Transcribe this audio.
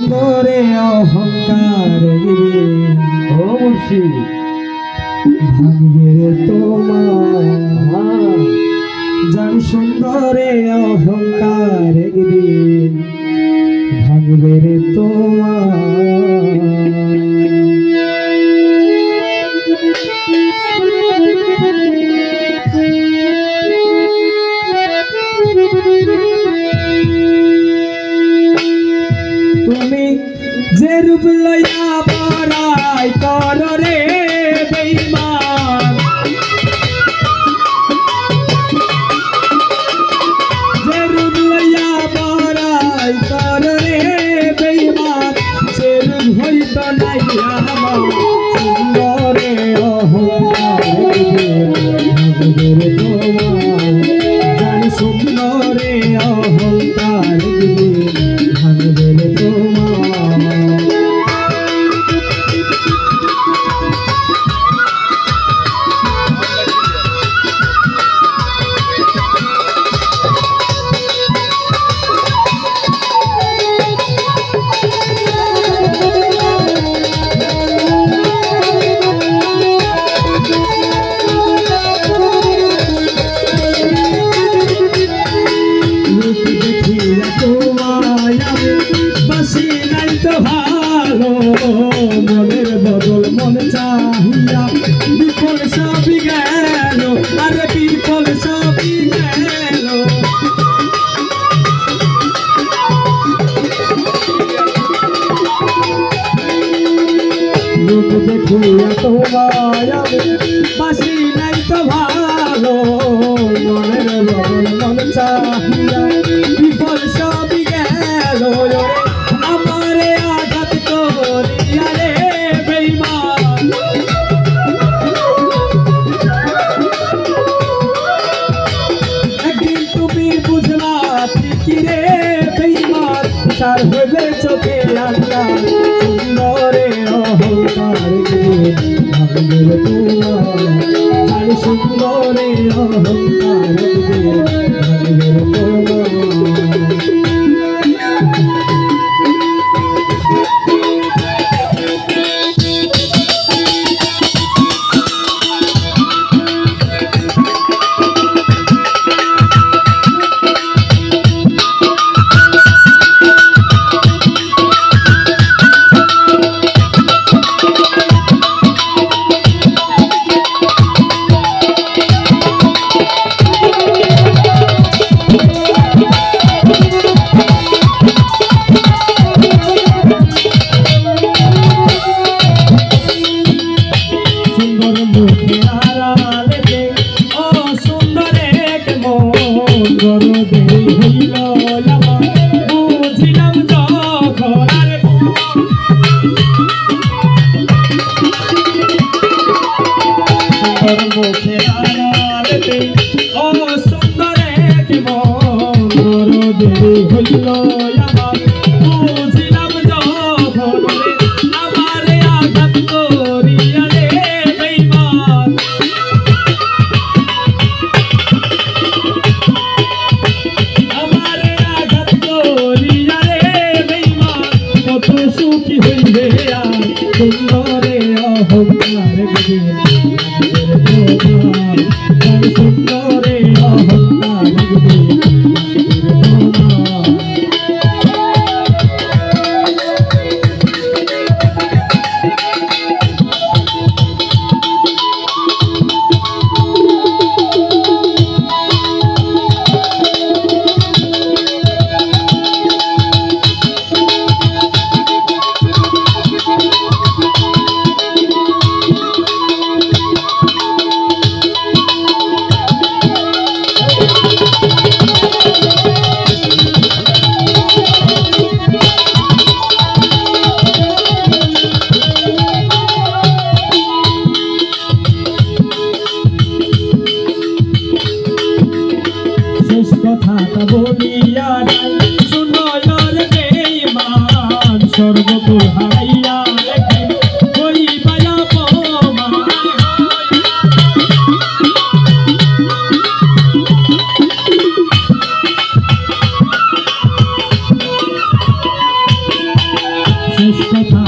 করে অহংকার গিরে অবশ্যই ভাঙবে তোমার জানি সুন্দরে অহংকার গিরে ভাঙবে রে তোমার তুমি যে রূপ লইয়া বড়াই কর রে বেঈমান যে রূপ লইয়া বড়াই কর রে বেঈমান সে রূপ হইত নাই আমার সুন্দরে অহংকার ভাঙবে তোমার জানি সুন্দরে অহংকার ভাঙবে ভালো মনের বদল মন চাহিয়া বিফল সবই গেল আরে বিফল সবই গেল লোক দেখিয়া তোমায় বাসি নাই তো ভালো মনের বদল মন চাহিয়া বিফল সবই গেল আমারে আঘাত করিয়া রে বেঈমান একদিন তুমি বুঝলা ঠিকই রে বেঈমান সার হইবে চোখে আল্লাহ সুন্দরে অহংকার ভাঙবে তোমার আর সুন্দরে অহংকার ভাঙবে তোমার সুন্দরে অহংকার সুন্দরে অহংকার কথাটা বলিয়া শুনয়র বেঈমান সর্বকুল হারাইয়া কই পায়া শেষ কথা